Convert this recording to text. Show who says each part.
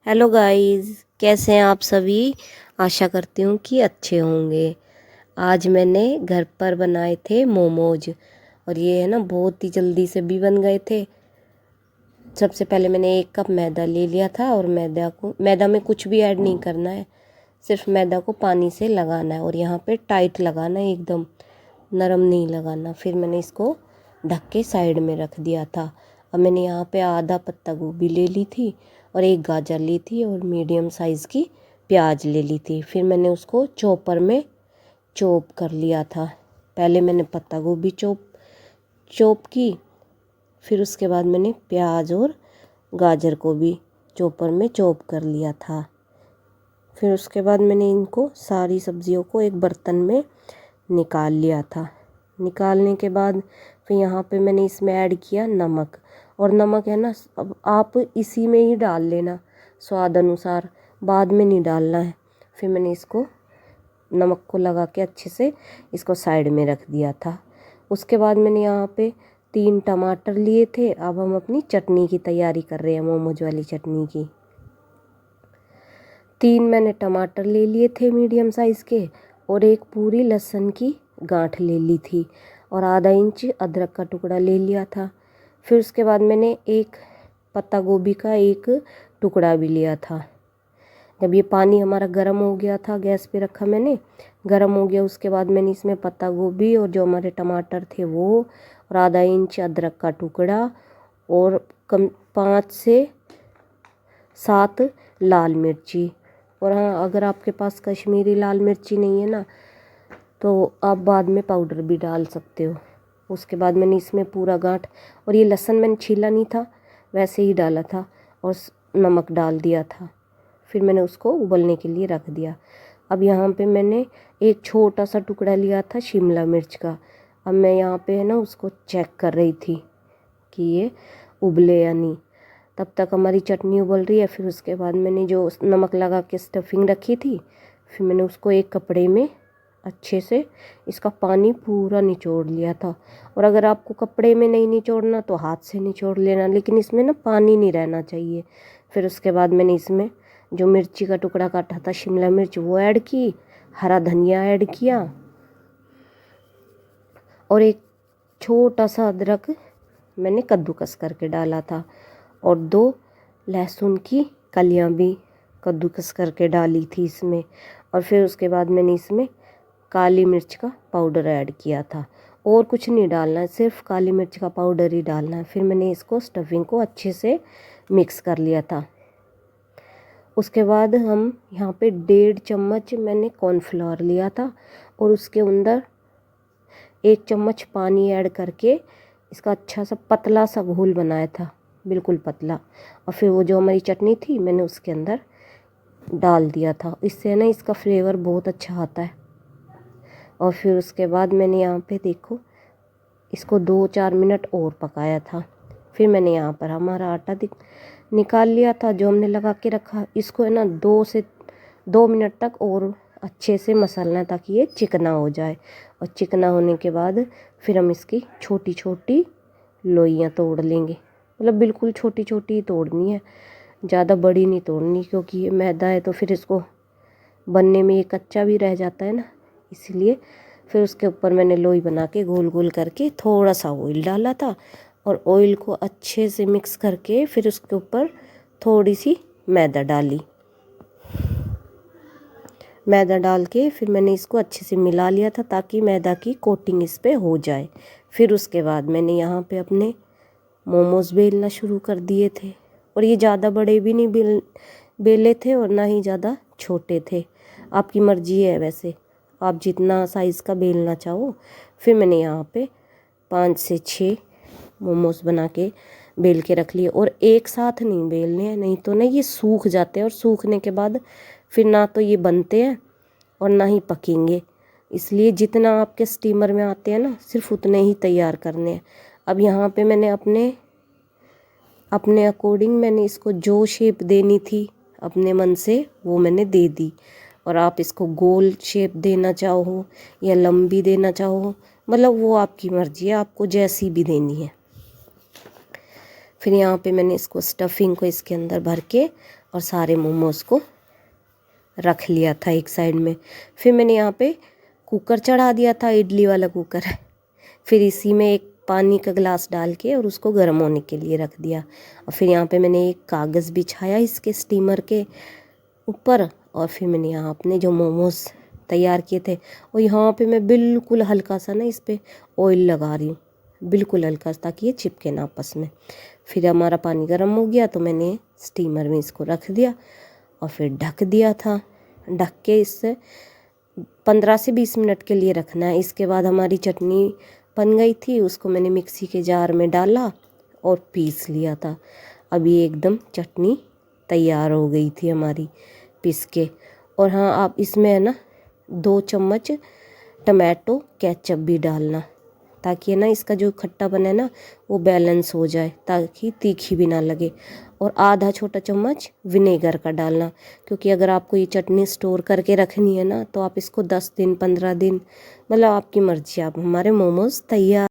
Speaker 1: Hello guys, कैसे हैं आप सभी। आशा करती हूँ कि अच्छे होंगे। आज मैंने घर पर बनाए थे मोमोज और ये है ना बहुत ही जल्दी से भी बन गए थे। सबसे पहले मैंने 1 कप मैदा ले लिया था और मैदा में कुछ भी ऐड नहीं करना है, सिर्फ मैदा को पानी से लगाना है और यहाँ पे टाइट लगाना है, एकदम नरम नहीं लगाना। फिर मैंने इसको ढक के साइड में रख दिया था। अब मैंने यहाँ पे आधा पत्ता गोभी ले ली थी और 1 गाजर ली थी और मीडियम साइज़ की प्याज ले ली थी। फिर मैंने उसको चॉपर में चॉप कर लिया था। पहले मैंने पत्ता गोभी चॉप की, फिर उसके बाद मैंने प्याज और गाजर को भी चॉपर में चॉप कर लिया था। फिर उसके बाद मैंने इनको सारी सब्जियों को एक बर्तन में निकाल लिया था। निकालने के बाद फिर यहाँ पे मैंने इसमें ऐड किया नमक। और नमक है ना, अब आप इसी में ही डाल लेना स्वाद अनुसार, बाद में नहीं डालना है। फिर मैंने इसको नमक को लगा के अच्छे से इसको साइड में रख दिया था। उसके बाद मैंने यहाँ पे 3 टमाटर लिए थे। अब हम अपनी चटनी की तैयारी कर रहे हैं, मोमोज वाली चटनी की। 3 मैंने टमाटर ले लिए थे मीडियम साइज़ के और एक पूरी लहसुन की गांठ ले ली थी और आधा इंच अदरक का टुकड़ा ले लिया था। फिर उसके बाद मैंने एक पत्ता गोभी का एक टुकड़ा भी लिया था। जब ये पानी हमारा गर्म हो गया था, गैस पे रखा मैंने, गर्म हो गया, उसके बाद मैंने इसमें पत्ता गोभी और जो हमारे टमाटर थे वो और आधा इंच अदरक का टुकड़ा और 5 से 7 लाल मिर्ची। और हाँ, अगर आपके पास कश्मीरी लाल मिर्ची नहीं है ना तो आप बाद में पाउडर भी डाल सकते हो। उसके बाद मैंने इसमें पूरा गांठ और ये लहसुन मैंने छीला नहीं था, वैसे ही डाला था और नमक डाल दिया था। फिर मैंने उसको उबलने के लिए रख दिया। अब यहाँ पे मैंने एक छोटा सा टुकड़ा लिया था शिमला मिर्च का। अब मैं यहाँ पे है ना उसको चेक कर रही थी कि ये उबले या नहीं। तब तक हमारी चटनी उबल रही है। फिर उसके बाद मैंने जो नमक लगा के स्टफिंग रखी थी, फिर मैंने उसको एक कपड़े में अच्छे से इसका पानी पूरा निचोड़ लिया था। और अगर आपको कपड़े में नहीं निचोड़ना तो हाथ से निचोड़ लेना, लेकिन इसमें ना पानी नहीं रहना चाहिए। फिर उसके बाद मैंने इसमें जो मिर्ची का टुकड़ा काटा था, शिमला मिर्च, वो ऐड की, हरा धनिया ऐड किया और एक छोटा सा अदरक मैंने कद्दूकस करके डाला था और 2 लहसुन की कलियां भी कद्दूकस करके डाली थी इसमें। और फिर उसके बाद मैंने इसमें काली मिर्च का पाउडर ऐड किया था और कुछ नहीं डालना है, सिर्फ काली मिर्च का पाउडर ही डालना है। फिर मैंने इसको स्टफिंग को अच्छे से मिक्स कर लिया था। उसके बाद हम यहाँ पे 1.5 चम्मच मैंने कॉर्नफ्लोर लिया था और उसके अंदर 1 चम्मच पानी ऐड करके इसका अच्छा सा पतला सा घोल बनाया था, बिल्कुल पतला। और फिर वो जो हमारी चटनी थी मैंने उसके अंदर डाल दिया था। इससे ना इसका फ्लेवर बहुत अच्छा आता है। और फिर उसके बाद मैंने यहाँ पे देखो इसको 2-4 मिनट और पकाया था। फिर मैंने यहाँ पर हमारा आटा निकाल लिया था जो हमने लगा के रखा। इसको है ना 2 मिनट तक और अच्छे से मसलना है ताकि ये चिकना हो जाए। और चिकना होने के बाद फिर हम इसकी छोटी छोटी लोइयाँ तोड़ लेंगे, मतलब बिल्कुल छोटी छोटी तोड़नी है, ज़्यादा बड़ी नहीं तोड़नी, क्योंकि ये मैदा है तो फिर इसको बनने में ये कच्चा भी रह जाता है ना, इसलिए। फिर उसके ऊपर मैंने लोई बना के गोल गोल करके थोड़ा सा ऑयल डाला था और ऑयल को अच्छे से मिक्स करके फिर उसके ऊपर थोड़ी सी मैदा डाली। मैदा डाल के फिर मैंने इसको अच्छे से मिला लिया था ताकि मैदा की कोटिंग इस पे हो जाए। फिर उसके बाद मैंने यहाँ पे अपने मोमोज़ बेलना शुरू कर दिए थे और ये ज़्यादा बड़े भी नहीं बेले थे और ना ही ज़्यादा छोटे थे, आपकी मर्जी है, वैसे आप जितना साइज़ का बेलना चाहो। फिर मैंने यहाँ पे 5 से 6 मोमोज़ बना के बेल के रख लिए और एक साथ नहीं बेलने हैं, नहीं तो ना ये सूख जाते हैं और सूखने के बाद फिर ना तो ये बनते हैं और ना ही पकेंगे। इसलिए जितना आपके स्टीमर में आते हैं ना सिर्फ उतने ही तैयार करने हैं। अब यहाँ पे मैंने अपने अकॉर्डिंग मैंने इसको जो शेप देनी थी अपने मन से वो मैंने दे दी। और आप इसको गोल शेप देना चाहो या लंबी देना चाहो, मतलब वो आपकी मर्जी है, आपको जैसी भी देनी है। फिर यहाँ पे मैंने इसको स्टफिंग को इसके अंदर भर के और सारे मोमोज़ को रख लिया था एक साइड में। फिर मैंने यहाँ पे कुकर चढ़ा दिया था, इडली वाला कुकर। फिर इसी में एक पानी का गिलास डाल के और उसको गर्म होने के लिए रख दिया। और फिर यहाँ पे मैंने एक कागज़ बिछाया इसके स्टीमर के ऊपर, और फिर मैंने यहाँ अपने जो मोमोज़ तैयार किए थे, और यहाँ पे मैं बिल्कुल हल्का सा ना इस पर ऑयल लगा रही हूँ, बिल्कुल हल्का सा, ताकि ये चिपके ना आपस में। फिर हमारा पानी गर्म हो गया तो मैंने स्टीमर में इसको रख दिया और फिर ढक दिया था। ढक के इससे 15 से 20 मिनट के लिए रखना है। इसके बाद हमारी चटनी बन गई थी, उसको मैंने मिक्सी के जार में डाला और पीस लिया था। अभी एकदम चटनी तैयार हो गई थी हमारी पीस के। और हाँ, आप इसमें है ना 2 चम्मच टमाटो केचप भी डालना, ताकि है ना इसका जो खट्टापन है ना वो बैलेंस हो जाए, ताकि तीखी भी ना लगे। और आधा छोटा चम्मच विनेगर का डालना, क्योंकि अगर आपको ये चटनी स्टोर करके रखनी है ना तो आप इसको 10 दिन 15 दिन, मतलब आपकी मर्जी। आप हमारे मोमोज़ तैयार।